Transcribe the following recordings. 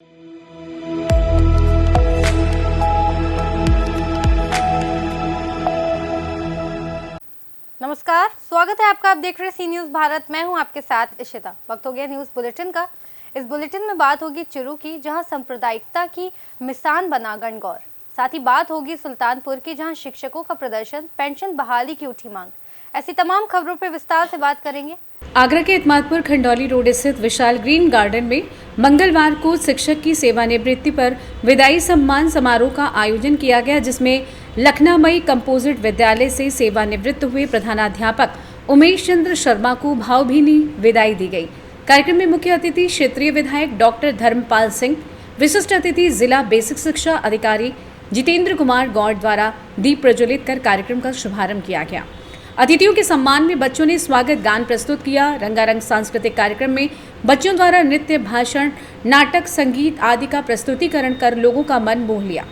नमस्कार, स्वागत है आपका। आप देख रहे सी न्यूज भारत। मैं हूं आपके साथ इशिता। वक्त हो गया न्यूज बुलेटिन का। इस बुलेटिन में बात होगी चुरू की, जहां सांप्रदायिकता की मिसाल बना गणगौर। साथ ही बात होगी सुल्तानपुर की, जहां शिक्षकों का प्रदर्शन, पेंशन बहाली की उठी मांग। ऐसी तमाम खबरों पर विस्तार से बात करेंगे। आगरा के इतमादपुर खंडौली रोड स्थित विशाल ग्रीन गार्डन में मंगलवार को शिक्षक की सेवानिवृत्ति पर विदाई सम्मान समारोह का आयोजन किया गया, जिसमें लखनामई कंपोजिट विद्यालय से सेवानिवृत्त हुए प्रधानाध्यापक उमेश चंद्र शर्मा को भावभीनी विदाई दी गई। कार्यक्रम में मुख्य अतिथि क्षेत्रीय विधायक डॉक्टर धर्मपाल सिंह, विशिष्ट अतिथि जिला बेसिक शिक्षा अधिकारी जितेंद्र कुमार गौड़ द्वारा दीप प्रज्वलित कर कार्यक्रम का शुभारंभ किया गया। अतिथियों के सम्मान में बच्चों ने स्वागत गान प्रस्तुत किया। रंगारंग सांस्कृतिक कार्यक्रम में बच्चों द्वारा नृत्य, भाषण, नाटक, संगीत आदि का प्रस्तुतिकरण कर लोगों का मन मोह लिया।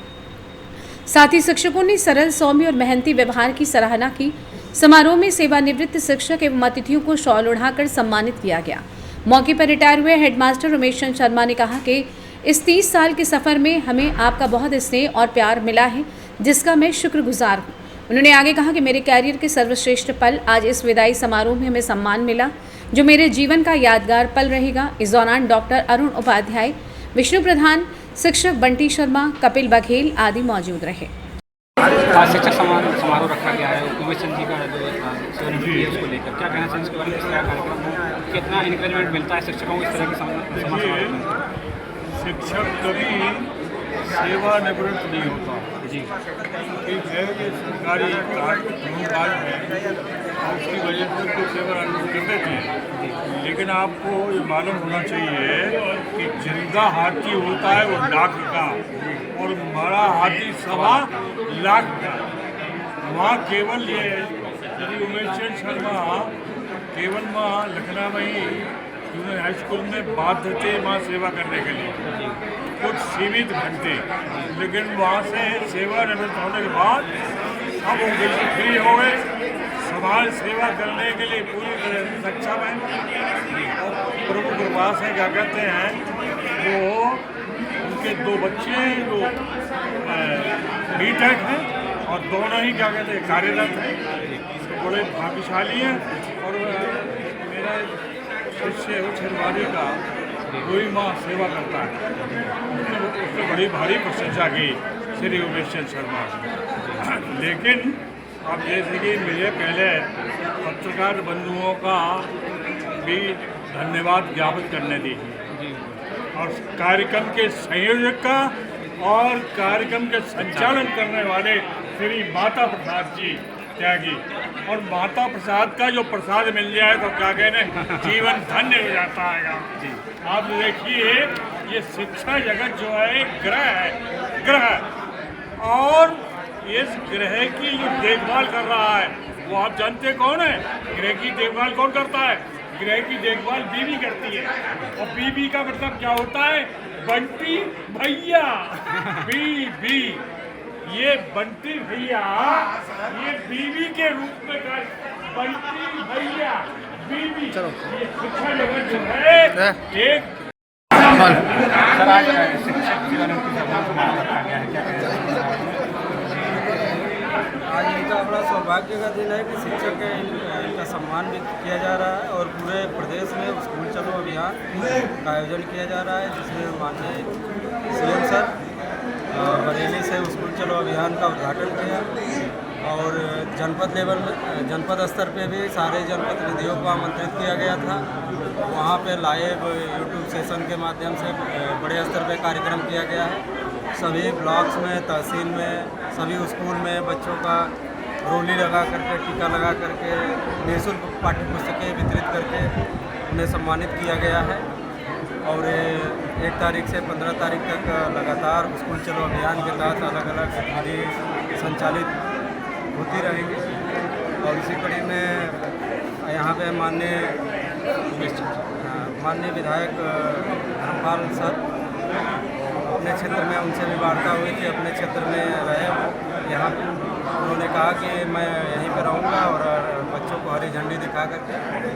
साथ ही शिक्षकों ने सरल, सौम्य और मेहनती व्यवहार की सराहना की। समारोह में सेवानिवृत्त शिक्षक एवं अतिथियों को शॉल ओढ़ाकर सम्मानित किया गया। मौके पर रिटायर हुए हेडमास्टर उमेश चंद्र शर्मा ने कहा कि इस 30 साल के सफर में हमें आपका बहुत स्नेह और प्यार मिला है, जिसका मैं शुक्रगुजार हूँ। उन्होंने आगे कहा कि मेरे कैरियर के सर्वश्रेष्ठ पल आज इस विदाई समारोह में हमें सम्मान मिला, जो मेरे जीवन का यादगार पल रहेगा। इस दौरान डॉक्टर अरुण उपाध्याय, विष्णु प्रधान, शिक्षक बंटी शर्मा, कपिल बघेल आदि मौजूद रहे। आज शिक्षक समारोह रखा गया है। उमेश चंद्र जी का जो सेवानिवृत्ति है उसको लेकर क्या कहना चाहिए इसके बारे में? क्या कार्यक्रम हो, कितना इंकरेजमेंट मिलता है शिक्षकों को इस तरह की समारोह? शिक्षक कभी सेवानिवृत्त नहीं होता जी। ठीक है, ये सरकारी कामकाज है और उसकी वजह से कुछ सेवानिवृत्त कर देते हैं, लेकिन आपको ये मालूम होना चाहिए कि जिंदा हाथी होता है वो लाख का और मरा हाथी 1.25 लाख का। वहाँ केवल ये श्री उमेश चंद्र शर्मा केवल माँ लखनामई जूनियर हाई स्कूल में बाध्य थे वहाँ सेवा करने के लिए कुछ सीमित घंटे, लेकिन वहाँ से सेवानिवृत्त होने के बाद अब वो बिल्कुल फ्री हो गए। समाज सेवा करने के लिए पूरी तरह से सक्षम है और प्रभु कृपा से क्या कहते हैं वो उनके 2 बच्चे जो बीटेक हैं और दोनों ही क्या कहते हैं कार्यरत हैं, तो बड़े भाग्यशाली हैं। और मेरा शिष्य उछलवाड़ी का कोई माँ सेवा करता है, उसने बड़ी भारी प्रशंसा की श्री उमेश चंद्र शर्मा। लेकिन आप जैसे कि मुझे पहले पत्रकार बंधुओं का भी धन्यवाद ज्ञापित करने दीजिए और कार्यक्रम के संयोजक का और कार्यक्रम के संचालन करने वाले श्री माता प्रसाद जी त्यागी। और माता प्रसाद का जो प्रसाद मिल जाए तो क्या कहने जीवन धन्य हो जाता है जी। आप देखिए ये शिक्षा जगत जो है ग्रह और इस ग्रह की जो देखभाल कर रहा है वो आप जानते कौन है? ग्रह की देखभाल कौन करता है? ग्रह की देखभाल बीवी करती है। और बीवी का मतलब क्या होता है? बंटी भैया। बीवी, ये बंटी भैया ये बीवी के रूप में बंटी भैया बीवी। ये शिक्षा जगत जो है एक सर आज शिक्षक सेवानिवृत्ति समारोह रखा गया है, क्या कहना चाहिए? आज इनका बड़ा सौभाग्य का दिन है कि शिक्षक इनका सम्मान भी किया जा रहा है और पूरे प्रदेश में स्कूल चलो अभियान का आयोजन किया जा रहा है, जिसमें माननीय सीएम सर बरेली से स्कूल चलो अभियान का उद्घाटन किया और जनपद लेवल में जनपद स्तर पे भी सारे जनप्रतिनिधियों को आमंत्रित किया गया था। वहाँ पे लाइव यूट्यूब सेशन के माध्यम से बड़े स्तर पे कार्यक्रम किया गया है। सभी ब्लॉक्स में, तहसील में, सभी स्कूल में बच्चों का रोली लगा करके, टीका लगा करके, निःशुल्क पाठ्य पुस्तकें वितरित करके उन्हें सम्मानित किया गया है। और 1 तारीख से 15 तारीख तक लगातार स्कूल चलो अभियान के तहत अलग अलग गतिविधि संचालित होती रहेंगी। और इसी कड़ी में यहाँ पे माननीय विधायक धर्मपाल सर अपने क्षेत्र में, उनसे भी वार्ता हुई कि अपने क्षेत्र में रहे वो यहाँ उन्होंने कहा कि मैं यहीं पर रहूँगा और बच्चों को हरी झंडी दिखा करके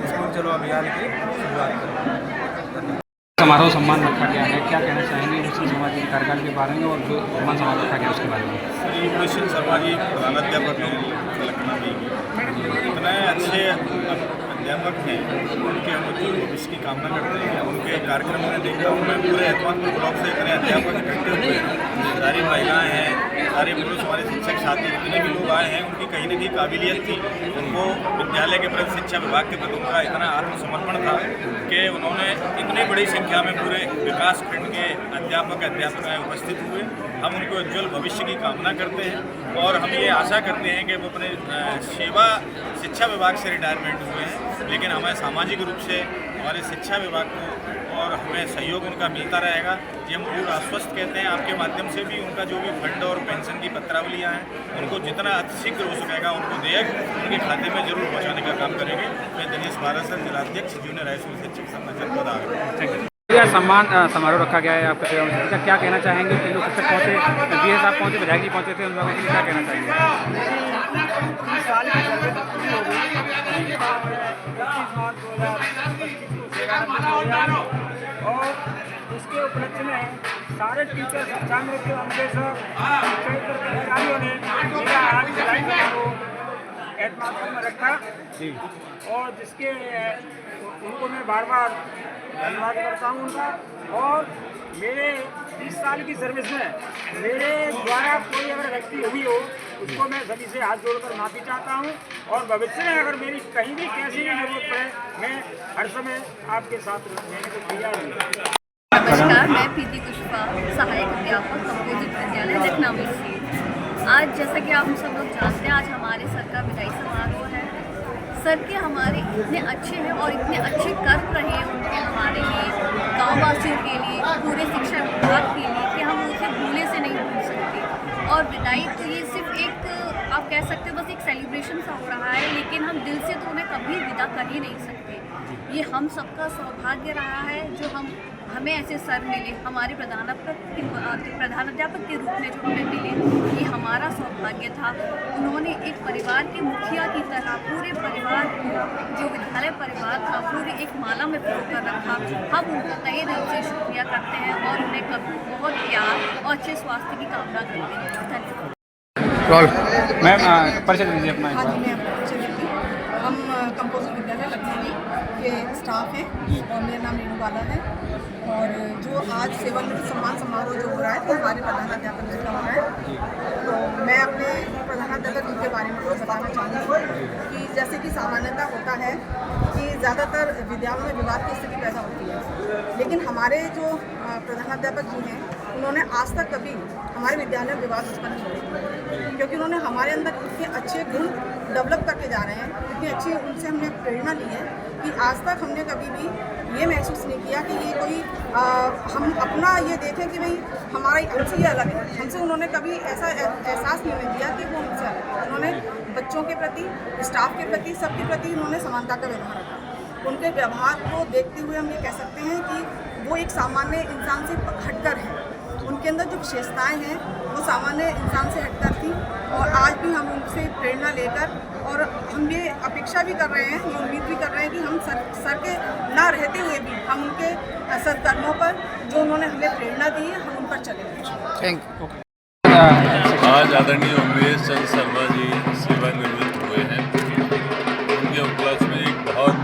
स्कूल चलो अभियान की शुरुआत करूँगा। समारोह सम्मान रखा गया है, क्या कहना चाहेंगे मुस्लिम समाज के कार्यकाल के बारे में और जो सम्मान समारोह रखा गया उसके बारे में? श्री मिशन शर्मा जी प्रधानाध्यापक हैं लखनऊ में, इतने अच्छे अध्यापक हैं, उनके हम उज्ज्वल भविष्य की कामना करते हैं। उनके कार्यक्रम में देखता हूँ मैं पूरे एतमादपुर ब्लॉक से इतने अध्यापक इकट्ठे हुए हैं, सारी महिलाएं हैं, सारे पुरुष हमारे शिक्षक साथी जितने भी लोग आए हैं, उनकी कहीं न कहीं काबिलियत थी। उनको विद्यालय के प्रति, शिक्षा विभाग के प्रति उनका इतना आत्मसमर्पण था कि उन्होंने इतनी बड़ी संख्या में पूरे विकास खंड के अध्यापक उपस्थित हुए। हम उनको उज्ज्वल भविष्य की कामना करते हैं और हम ये आशा करते हैं कि वो अपने सेवा शिक्षा विभाग से रिटायरमेंट हुए हैं, लेकिन हमें सामाजिक रूप से हमारे शिक्षा विभाग को और हमें सहयोग उनका मिलता रहेगा। ये हम पूरा आश्वस्त कहते हैं। आपके माध्यम से भी उनका जो भी फंड और पेंशन की पत्रावलियाँ हैं, उनको जितना शीघ्र हो सकेगा उनको देख उनके खाते में जरूर पहुँचाने का काम करेंगे। मैं दिनेश भारत जिलाध्यक्ष जूनियर हाई स्कूल शिक्षक संघ जनपद आगरा। सम्मान समारोह रखा गया है आपका सेवा मिशन का, क्या कहना चाहेंगे? तीन लोग शिक्षक पहुँचे, डी साहब पहुँचे, विधायक जी पहुँचे थे, उन लोगों के लिए क्या कहना चाहेंगे? और इसके उपलक्ष्य में सारे टीचर शिक्षा में के अन्वेषक अधिकारियों ने मेरा आज एतमादपुर में रखा और जिसके उनको मैं बार बार धन्यवाद करता हूँ उनका। और मेरे 30 साल की सर्विस में मेरे द्वारा कोई अगर गलती हुई हो उसको मैं सभी से हाथ जोड़कर माफ़ी चाहता हूँ और भविष्य में अगर मेरी कहीं भी कैसी भी जरूरत पड़े मैं हर समय आपके साथ रहने को तैयार हूँ। नमस्कार, मैं प्रीति कुशवाहा, सहायक अध्यापक कंपोजिट विद्यालय लखनऊ से। आज जैसा कि आप सब लोग जानते हैं, आज हमारे सर का विदाई समारोह है। सर के हमारे इतने अच्छे हैं और इतने अच्छे कर्म रहे हैं उनके हमारे लिए, गाँव वासियों के लिए, पूरे शिक्षा विभाग के लिए कि हम उसे भूले से नहीं भूल सकते। और विदाई तो ये सिर्फ एक आप कह सकते हो बस एक सेलिब्रेशन सा हो रहा है, लेकिन हम दिल से तो उन्हें कभी विदा कर ही नहीं सकते। ये हम सबका सौभाग्य रहा है जो हमें ऐसे सर मिले, हमारे प्रधानाध्यापक के रूप में जो हमें मिले, ये हमारा सौभाग्य था। उन्होंने एक परिवार के मुखिया की तरह पूरे परिवार को, जो विद्यालय परिवार था, पूरी एक माला में पिरोकर रखा। हम उनको तहे दिल से शुक्रिया करते हैं और उन्हें कभी बहुत प्यार और अच्छे स्वास्थ्य की कामना करते हैं। धन्यवाद। मैम परिचय दीजिए अपना। हाँ जी, मैं आपको परिचय देती हूँ। हम कंपोजिट विद्यालय लखनऊ के स्टाफ हैं और मेरा नाम रीनू बाला है। और जो आज सेवानिवृत्त सम्मान समारोह जो हो रहा है, तो हमारे प्रधानाध्यापक जी का हो रहा है। तो मैं अपने प्रधानाध्यापक जी के बारे में कुछ बताना चाहूँगी कि जैसे कि सामान्यतः होता है कि ज़्यादातर विद्यालयों में विवाद की स्थिति पैदा होती है, लेकिन हमारे जो प्रधानाध्यापक जी हैं उन्होंने आज तक कभी हमारे विद्यालय में विवाद उत्पन्न नहीं किया, क्योंकि उन्होंने हमारे अंदर इतने अच्छे गुण डेवलप करके जा रहे हैं, इतनी अच्छी उनसे हमने प्रेरणा ली है कि आज तक हमने कभी भी ये महसूस नहीं किया कि ये कोई हम अपना ये देखें कि भाई हमारा हमसे ये अलग है। हमसे उन्होंने कभी ऐसा एहसास नहीं दिया कि वो हमसे अलग है। उन्होंने बच्चों के प्रति, स्टाफ के प्रति, सबके प्रति उन्होंने समानता का व्यवहार रखा। उनके व्यवहार को देखते हुए हम ये कह सकते हैं कि वो एक सामान्य इंसान से हटकर है। उनके अंदर जो विशेषताएं हैं वो सामान्य इंसान से हटकर थी और आज भी हम उनसे प्रेरणा लेकर और हम ये अपेक्षा भी कर रहे हैं, ये उम्मीद भी कर रहे हैं कि हम सर के ना रहते हुए भी हम उनके सत्कर्मों पर जो उन्होंने हमें प्रेरणा दी है हम उन पर चलेंगे। Thank you. आज आदरणीय उमेश चंद्र शर्मा जी सेवानिवृत्त हुए हैं। उनके उपलक्ष्य में एक बहुत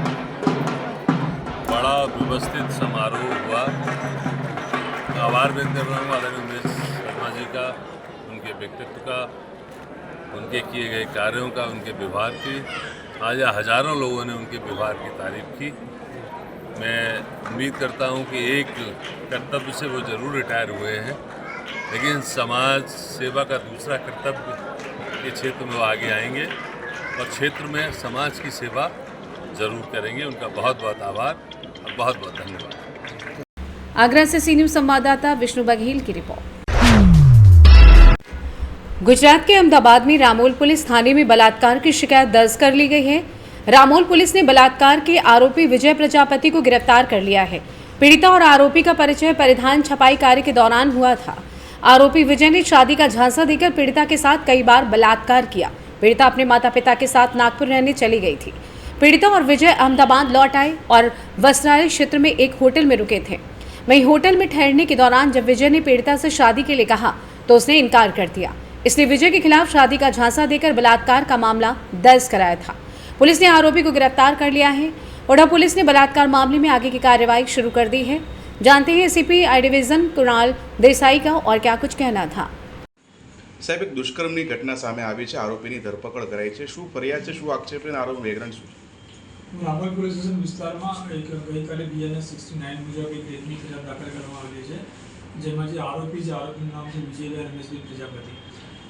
बड़ा व्यवस्थित समारोह हुआ। आभार व्यक्त कर रहा हूँ आदरणीय उमेश शर्मा जी का, उनके व्यक्तित्व का, उनके किए गए कार्यों का, उनके व्यवहार की। आज हजारों लोगों ने उनके व्यवहार की तारीफ की। मैं उम्मीद करता हूं कि एक कर्तव्य से वो ज़रूर रिटायर हुए हैं, लेकिन समाज सेवा का दूसरा कर्तव्य के क्षेत्र में वो आगे आएंगे और क्षेत्र में समाज की सेवा ज़रूर करेंगे। उनका बहुत बहुत आभार और बहुत बहुत धन्यवाद। आगरा से सी न्यूज़ संवाददाता विष्णु बघेल की रिपोर्ट। गुजरात के अहमदाबाद में रामोल पुलिस थाने में बलात्कार की शिकायत दर्ज कर ली गई है। रामोल पुलिस ने बलात्कार के आरोपी विजय प्रजापति को गिरफ्तार कर लिया है। पीड़िता और आरोपी का परिचय परिधान छपाई कार्य के दौरान हुआ था। आरोपी विजय ने शादी का झांसा देकर पीड़िता के साथ कई बार बलात्कार किया। पीड़िता अपने माता पिता के साथ नागपुर रहने चली गई थी। पीड़िता और विजय अहमदाबाद लौट आए और वस्त्रालय क्षेत्र में एक होटल में रुके थे। वहीं होटल में ठहरने के दौरान जब विजय ने पीड़िता से शादी के लिए कहा तो उसने इनकार कर दिया। इसलिए विजय के खिलाफ शादी का झांसा देकर बलात्कार का मामला दर्ज कराया था। पुलिस ने आरोपी को गिरफ्तार कर लिया है। ओढ़ा पुलिस ने बलात्कार मामले में आगे की कार्रवाई शुरू कर दी है। जानते हैं एसीपी आई डिवीजन कुणाल देसाई का और क्या कुछ कहना था। साहेब, एक દુષ્કર્મની ઘટના સામે આવી છે, આરોપીની ધરપકડ કરાઈ છે, શું ફરિયાદ છે, શું આક્ષેપ છે અને આરોપી વેગરણ શું છે? રામલ પોલીસ સ્ટેશન વિસ્તારમાં એક ગઈકાલે BNS 69 મુજબ એક રેપની ફરિયાદ દાખલ કરવામાં આવેલી છે, જેમાં જે આરોપીનું નામ છે વિજયભાઈ રમેશભાઈ પ્રજાપતિ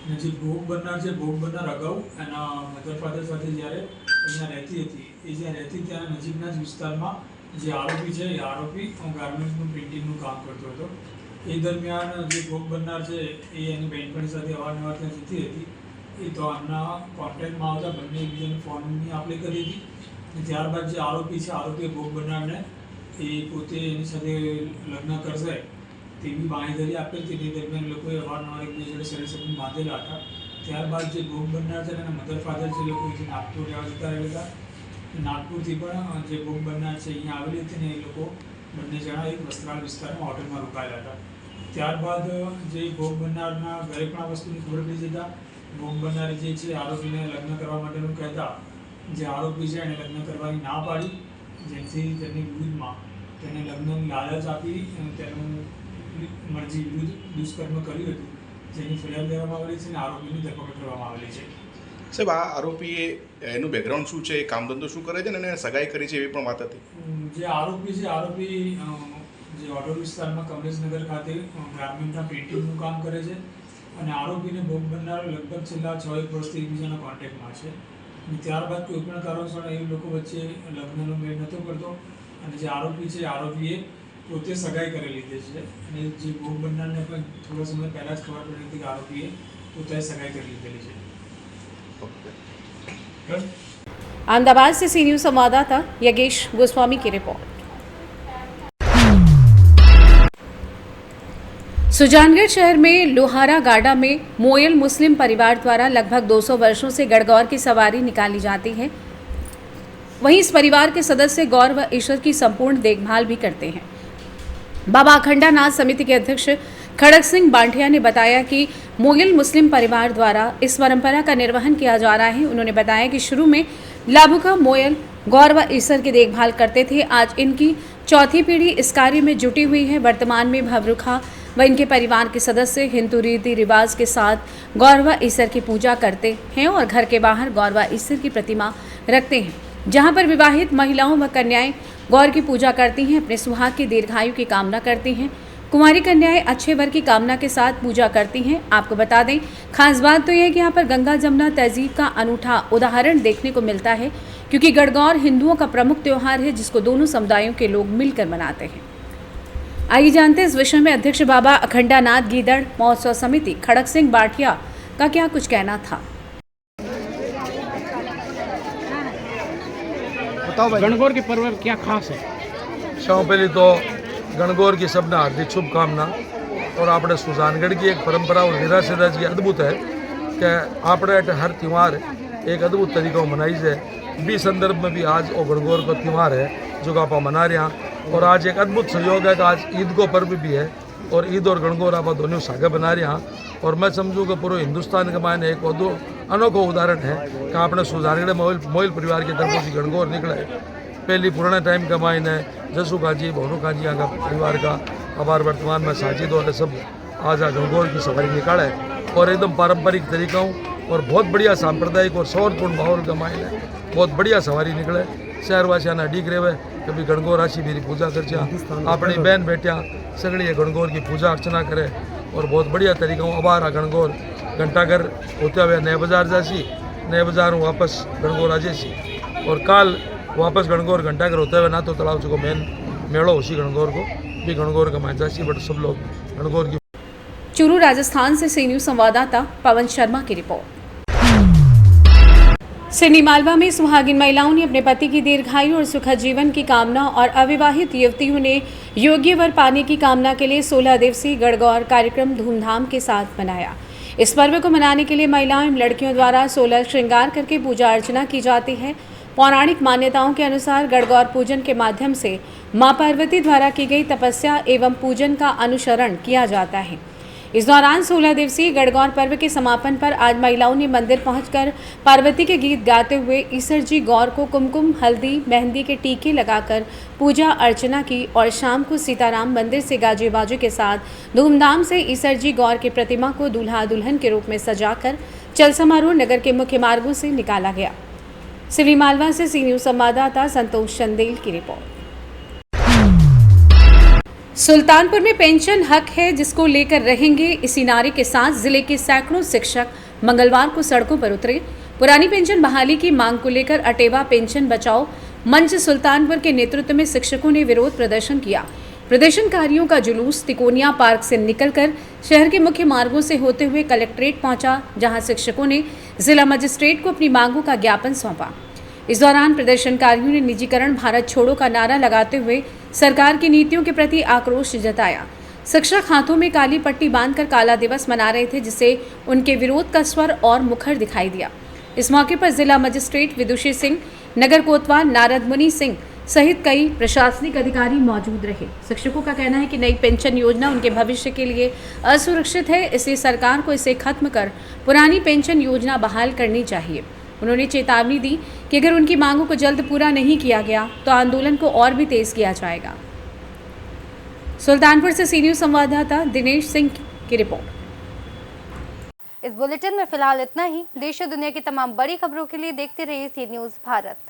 અને જે ભોગ બનનાર છે, ભોગ બનનાર અગાઉ એના મધર ફાધર સાથે જ્યારે અહીંયા રહેતી હતી, એ જ્યાં રહેતી ત્યાં નજીકના જ વિસ્તારમાં જે આરોપી છે એ આરોપી ગાર્મેન્ટ્સનું પ્રિન્ટિંગનું કામ કરતો હતો। એ દરમિયાન જે ભોગ બનનાર છે એ એની બહેનપણી સાથે અવારનવાર ત્યાં જતી હતી, એ તો આમના કોન્ટેક્ટમાં આવતા બંને એકબીજાને ફોનની આપલે કરી હતી। ત્યારબાદ જે આરોપી છે, આરોપીએ ભોગ બનનારને એ પોતે એની સાથે લગ્ન કરશે તેવી બાંહેધરી આપેલ હતી। તે દરમિયાન લોકોએ અવારનવાર એકબીજા જોડે શરીર સંબંધ બાંધેલા હતા। ત્યારબાદ જે ભોગ બનનાર છે એના મધર ફાધર છે લોકો જે નાગપુર રહેવા જતા રહેલા હતા। નાગપુરથી પણ જે ભોગ બનનાર છે અહીંયા આવેલી હતી ને એ લોકો બંને જણા એક વસ્ત્રાલ વિસ્તારમાં હોટલમાં રોકાયેલા હતા। ત્યારબાદ જે ભોગ બનનારના ઘરે પણ આ વસ્તુની ખબર પડી જતા ભોગ બનનારે જે છે આરોપીને લગ્ન કરવા માટેનું કહેતા જે આરોપી છે એણે લગ્ન કરવાની ના પાડી, જેથી તેની વિરુદ્ધમાં તેને લગ્નની લાલચ આપી તેનું મરજી વિરુદ્ધ દુષ્કર્મ કર્યું હતું, જેની ફરિયાદ લેવામાં આવેલી છે અને આરોપીની ધરપકડ કરવામાં આવેલી છે। સાહેબ, આ આરોપીએ એનું બેકગ્રાઉન્ડ શું છે, એ કામ ધંધો શું કરે છે અને એને સગાઈ કરી છે એવી પણ વાત હતી। જે આરોપી છે, આરોપી જે ઓઢોલ વિસ્તારમાં કમલેશનગર ખાતે ગાર્મેન્ટના પ્રિન્ટિંગનું કામ કરે છે અને આરોપીને ભોગ બનનાર લગભગ છેલ્લા 6 વર્ષથી એકબીજાના કોન્ટેક્ટમાં છે અને ત્યારબાદ કોઈપણ કારણસર એ લોકો વચ્ચે લગ્નનો મેળ નહોતો કરતો અને જે આરોપી છે આરોપીએ પોતે સગાઈ કરી લીધી છે અને જે ભોગ બનનારને પણ થોડા સમય પહેલાં જ ખબર પડી હતી કે આરોપીએ પોતે સગાઈ કરી લીધેલી છે। अहमदाबाद से सी न्यूज संवाददाता यगेश गोस्वामी की रिपोर्ट। सुजानगढ़ शहर में लोहारा गाड़ा में मोयल मुस्लिम परिवार द्वारा लगभग 200 वर्षों से गणगौर की सवारी निकाली जाती है। वहीं इस परिवार के सदस्य गौर व ईश्वर की संपूर्ण देखभाल भी करते हैं। बाबा अखंडानाथ समिति के अध्यक्ष खड़क सिंह बांठिया ने बताया कि मोयल मुस्लिम परिवार द्वारा इस परंपरा का निर्वहन किया जा रहा है। उन्होंने बताया कि शुरू में लाभुका मोयल गौर व ईसर की देखभाल करते थे। आज इनकी चौथी पीढ़ी इस कार्य में जुटी हुई है। वर्तमान में भवरुखा व इनके परिवार के सदस्य हिंदू रीति रिवाज के साथ गौर व ईसर की पूजा करते हैं और घर के बाहर गौर व ईसर की प्रतिमा रखते हैं, जहाँ पर विवाहित महिलाओं व कन्याएं गौर की पूजा करती हैं, अपने सुहाग की दीर्घायु की कामना करती हैं। कुंवारी कन्याएं अच्छे वर की कामना के साथ पूजा करती हैं। आपको बता दें, खास बात तो यह है कि यहाँ पर गंगा जमुना तहजीब का अनूठा उदाहरण देखने को मिलता है, क्योंकि गणगौर हिंदुओं का प्रमुख त्योहार है जिसको दोनों समुदायों के लोग मिलकर मनाते हैं। आइए जानते हैं इस विषय में अध्यक्ष बाबा अखंडानाथ गीदड़ महोत्सव समिति खड़क सिंह बाठिया का क्या कुछ कहना था। गणगौर के पर्व क्या खास है? સૌ પહેલી તો गणगौर की सबने हार्दिक शुभकामना। और આપણે સુજાનગઢ की एक परंपरा और विरासत जी अद्भुत है कि આપણે हर त्यौहार एक अद्भुत तरीक़े मनाई जाए। भी संदर्भ में भी आज वो गणगौर का त्यौहार है जो आप मना रहे हैं। और आज एक अद्भुत संयोग है कि आज ईद को पर्व भी है और ईद और गणगौर आप दोनों सागे बना रहे हैं। और मैं समझूँ कि पूरे हिंदुस्तान के मायने एक अनोखो उदाहरण है कि आपने सुजानगढ़ मोयल परिवार की तरफ से गणगौर निकले। पहली पुराने टाइम का मायने जसू काजी भोनू काजी का परिवार का हमारे वर्तमान में साजिद और सब आज आ गणगौर की सवारी निकाले और एकदम पारंपरिक तरीक़ों और बहुत बढ़िया सांप्रदायिक और सौरपूर्ण माहौल का मायने बहुत बढ़िया सवारी निकले। शहरवासियों ने अडीक रहे कभी गणगौर राशि मेरी पूजा कर अपनी बहन बेटियाँ सगड़ी गणगौर की पूजा अर्चना करे और बहुत बढ़िया तरीक़ों अबार आ गणगौर घंटाघर होते हुए नए बाजार जासी, नए बाजार वापस गणगौर आ जासी और काल वापस गणगौर घंटाघर होते हुए ना तो तालाब को मेन मेड़ो उसी गणगौर को भी गणगौर का मान जासी। बट सब लोग गणगौर की। चूरू राजस्थान से सी न्यूज संवाददाता पवन शर्मा की रिपोर्ट। सिडनी मालवा में सुहागिन महिलाओं ने अपने पति की दीर्घायु और सुखद जीवन की कामना और अविवाहित युवतियों ने योग्य वर पाने की कामना के लिए 16 दिवसीय गणगौर कार्यक्रम धूमधाम के साथ मनाया। इस पर्व को मनाने के लिए महिलाओं एवं लड़कियों द्वारा 16 श्रृंगार करके पूजा अर्चना की जाती है। पौराणिक मान्यताओं के अनुसार गणगौर पूजन के माध्यम से मां पार्वती द्वारा की गई तपस्या एवं पूजन का अनुसरण किया जाता है। इस दौरान 16 दिवसीय गणगौर पर्व के समापन पर आज महिलाओं ने मंदिर पहुंचकर पार्वती के गीत गाते हुए ईसर जी गौर को कुमकुम, हल्दी, मेहंदी के टीके लगाकर पूजा अर्चना की और शाम को सीताराम मंदिर से गाजे बाजे के साथ धूमधाम से ईसर जी गौर की प्रतिमा को दूल्हा दुल्हन के रूप में सजाकर चल समारोह नगर के मुख्य मार्गों से निकाला गया। सिवनी मालवा से सी न्यूज संवाददाता संतोष चंदेल की रिपोर्ट। सुल्तानपुर में पेंशन हक है जिसको लेकर रहेंगे इसी नारे के साथ जिले के सैकड़ों शिक्षक मंगलवार को सड़कों पर उतरे। पुरानी पेंशन बहाली की मांग को लेकर अटेवा पेंशन बचाओ मंच सुल्तानपुर के नेतृत्व में शिक्षकों ने विरोध प्रदर्शन किया। प्रदर्शनकारियों का जुलूस तिकोनिया पार्क से निकलकर शहर के मुख्य मार्गों से होते हुए कलेक्ट्रेट पहुंचा, जहां शिक्षकों ने जिला मजिस्ट्रेट को अपनी मांगों का ज्ञापन सौंपा। इस दौरान प्रदर्शनकारियों ने निजीकरण भारत छोड़ो का नारा लगाते हुए सरकार की नीतियों के प्रति आक्रोश जताया। शिक्षक हाथों में काली पट्टी बांधकर काला दिवस मना रहे थे, जिससे उनके विरोध का स्वर और मुखर दिखाई दिया। इस मौके पर जिला मजिस्ट्रेट विदुषी सिंह, नगर कोतवाल नारद मुनि सिंह सहित कई प्रशासनिक अधिकारी मौजूद रहे। शिक्षकों का कहना है कि नई पेंशन योजना उनके भविष्य के लिए असुरक्षित है, इसलिए सरकार को इसे खत्म कर पुरानी पेंशन योजना बहाल करनी चाहिए। उन्होंने चेतावनी दी कि अगर उनकी मांगों को जल्द पूरा नहीं किया गया तो आंदोलन को और भी तेज किया जाएगा। सुल्तानपुर से सी न्यूज संवाददाता दिनेश सिंह की रिपोर्ट। इस बुलेटिन में फिलहाल इतना ही। देश और दुनिया की तमाम बड़ी खबरों के लिए देखते रहिए सी न्यूज भारत।